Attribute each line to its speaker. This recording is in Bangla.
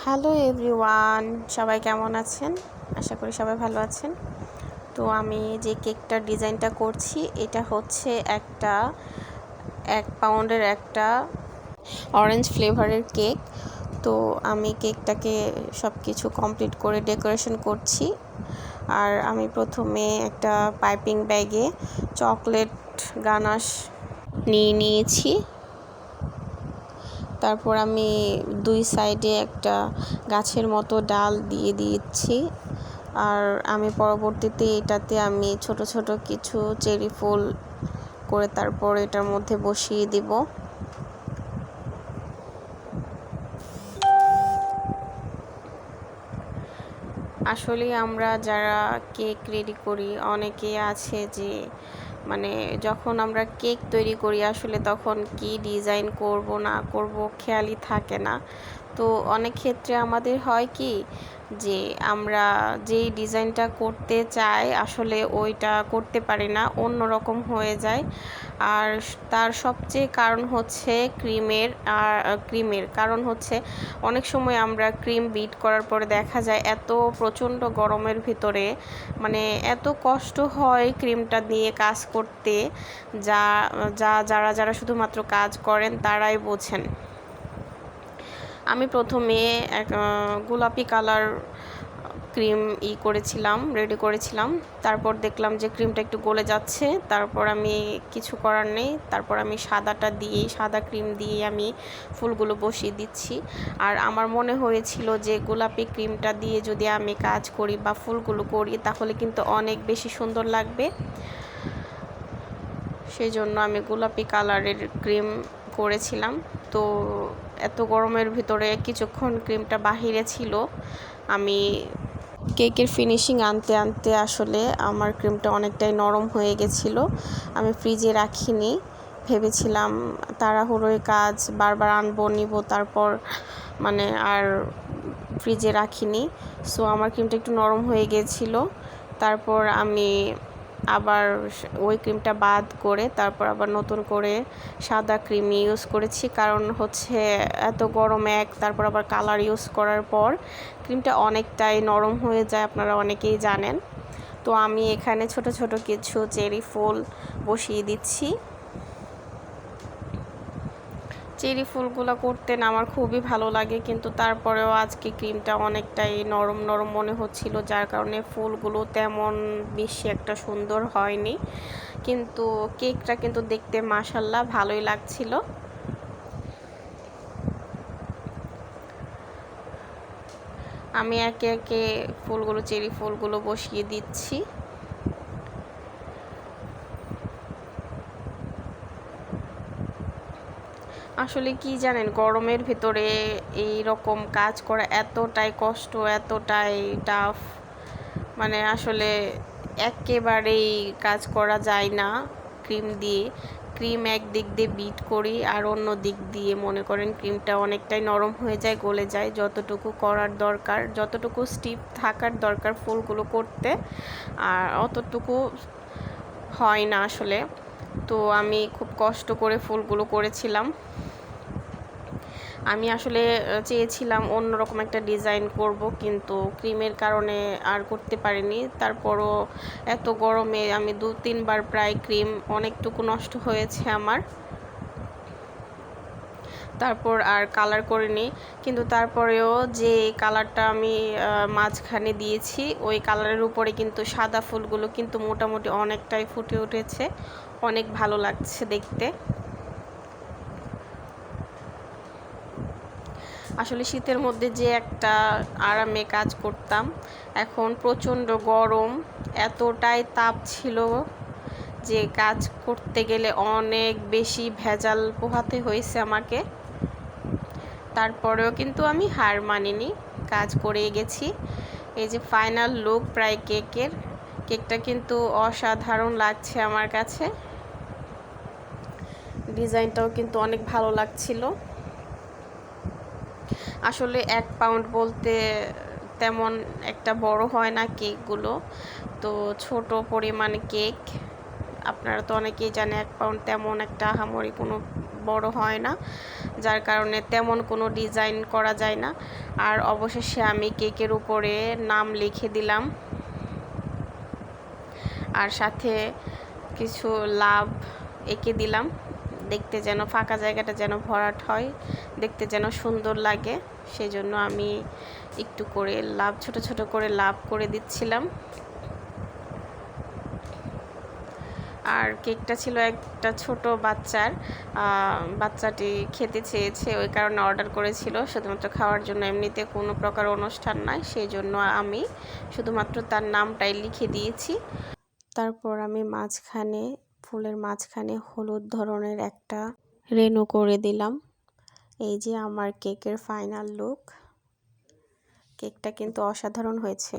Speaker 1: হ্যালো এভরিওয়ান, সবাই কেমন আছেন? আশা করি সবাই ভালো আছেন। তো আমি যে কেকটার ডিজাইনটা করছি এটা হচ্ছে একটা 1 পাউন্ডের একটা অরেঞ্জ ফ্লেভারের কেক। তো আমি কেকটাকে সব কিছু কমপ্লিট করে ডেকোরেশন করছি। আর আমি প্রথমে একটা পাইপিং ব্যাগে চকলেট গানাশ নিয়েছি। তারপর আমি 2 সাইডে একটা গাছের মতো ডাল দিয়ে দিচ্ছি। আর আমি পরবর্তীতে এটাতে আমি ছোট ছোট কিছু চেরি ফুল করে তারপর এটার মধ্যে বসিয়ে দিব। আসলে আমরা যারা কেক রেডি করি অনেকে আছে যে যখন আমরা কেক তৈরি করি আসলে তখন কি ডিজাইন করব না করব খেয়ালই থাকে না। তো অনেক ক্ষেত্রে আমাদের হয় কি যে আমরা যেই ডিজাইনটা করতে চাই আসলে ওইটা করতে পারি না, অন্য রকম হয়ে যায়। আর তার সবচেয়ে কারণ হচ্ছে ক্রিমের কারণ হচ্ছে অনেক সময় আমরা ক্রিম বিট করার পরে দেখা যায় এত প্রচণ্ড গরমের ভিতরে এত কষ্ট হয় ক্রিমটা দিয়ে কাজ করতে, যারা শুধুমাত্র কাজ করেন তারাই বোঝেন। আমি প্রথমে এক গোলাপি কালার ক্রিম রেডি করেছিলাম। তারপর দেখলাম যে ক্রিমটা একটু গলে যাচ্ছে, তারপর আমি কিছু করার নেই, তারপর আমি সাদা ক্রিম দিয়ে আমি ফুলগুলো বসিয়ে দিচ্ছি। আর আমার মনে হয়েছিল যে গোলাপি ক্রিমটা দিয়ে যদি আমি কাজ করি বা ফুলগুলো করি তাহলে কিন্তু অনেক বেশি সুন্দর লাগবে। সেই জন্য আমি গোলাপি কালারের ক্রিম করেছিলাম। তো এত গরমের ভিতরে কিছুক্ষণ ক্রিমটা বাহিরে ছিল। আমি কেকের ফিনিশিং আনতে আনতে আসলে আমার ক্রিমটা অনেকটাই নরম হয়ে গেছিলো। আমি ফ্রিজে রাখিনি, ভেবেছিলাম তাড়াহুড়োয় কাজ বারবার নিব তারপর আর ফ্রিজে রাখিনি। সো আমার ক্রিমটা একটু নরম হয়ে গেছিলো। তারপর আমি আবার ওই ক্রিমটা বাদ করে তারপর আবার নতুন করে সাদা ক্রিম ইউজ করেছি, কারণ হচ্ছে এত গরমে তারপর আবার কালার ইউজ করার পর ক্রিমটা অনেকটাই নরম হয়ে যায়, আপনারা অনেকেই জানেন। তো আমি এখানে ছোট ছোট কিছু চেরি ফুল বসিয়ে দিচ্ছি। চেরি ফুলগুলো করতে না আমার খুবই ভালো লাগে, কিন্তু তারপরেও আজকে ক্রিমটা অনেকটাই নরম নরম মনে হচ্ছিল, যার কারণে ফুলগুলো তেমন বেশি একটা সুন্দর হয়নি। কিন্তু কেকটা কিন্তু দেখতে মাশাআল্লাহ ভালোই লাগছিল। আমি একে একে চেরি ফুলগুলো বসিয়ে দিচ্ছি। আসলে কি জানেন, গরমের ভিতরে এই রকম কাজ করা এতটাই কষ্ট, এতটাই টাফ, আসলে একেবারেই কাজ করা যায় না ক্রিম এক দিক দিয়ে বিট করি আর অন্য দিক দিয়ে মনে করেন ক্রিমটা অনেকটাই নরম হয়ে যায়, গলে যায়। যতটুকু করার দরকার, যতটুকু স্টিফ থাকার দরকার ফুলগুলো করতে, আর অতটুকু হয় না আসলে। তো আমি খুব কষ্ট করে ফুলগুলো করেছিলাম। আমি আসলে চেয়েছিলাম অন্যরকম একটা ডিজাইন করব, কিন্তু ক্রিমের কারণে আর করতে পারিনি। তারপরও এত গরমে আমি 2-3 বার প্রায় ক্রিম অনেকটুকু নষ্ট হয়েছে আমার। তারপর আর কালার করিনি, কিন্তু তারপরেও যে কালারটা আমি মাঝখানে দিয়েছি ওই কালারের উপরে কিন্তু সাদা ফুলগুলো কিন্তু মোটামুটি অনেকটাই ফুটে উঠেছে, অনেক ভালো লাগছে দেখতে। আসলে শীতের মধ্যে যে একটা আরামে কাজ করতাম, এখন প্রচণ্ড গরম, এতটাই তাপ ছিল যে কাজ করতে গেলে অনেক বেশি ভেজাল পোহাতে হয়েছে আমাকে। তারপরেও কিন্তু আমি হার মানিনি, কাজ করে গেছি। এই যে ফাইনাল লুক প্রায় কেকটা কিন্তু অসাধারণ লাগছে আমার কাছে। ডিজাইনটাও কিন্তু অনেক ভালো লাগছিল। আসলে 1 পাউন্ড বলতে তেমন একটা বড় হয় না কেকগুলো, তো ছোট পরিমাণ কেক। আপনারা তো অনেকেই জানেন 1 পাউন্ড তেমন একটা আহামরি কোনো বড় হয় না, যার কারণে তেমন কোনো ডিজাইন করা যায় না। আর অবশেষে আমি কেকের উপরে নাম লিখে দিলাম, আর সাথে কিছু লাভ এঁকে দিলাম, দেখতে যেন ফাঁকা জায়গাটা যেন ভরাট হয়, দেখতে যেন সুন্দর লাগে। সেজন্য আমি একটু করে লাভ, ছোট ছোট করে লাভ করে দিচ্ছিলাম। আর কেকটা ছিল একটা ছোট বাচ্চার, বাচ্চাটি খেতে চেয়েছে, ওই কারণে অর্ডার করেছিল শুধুমাত্র খাওয়ার জন্য, এমনিতে কোনো প্রকার অনুষ্ঠান নয়। সেই জন্য আমি শুধুমাত্র তার নামটাই লিখে দিয়েছি। তারপর আমি মাঝখানে, ফুলের মাঝখানে হলুদ ধরনের একটা রেনু করে দিলাম। এই যে আমার কেকের ফাইনাল লুক। কেকটা কিন্তু অসাধারণ হয়েছে।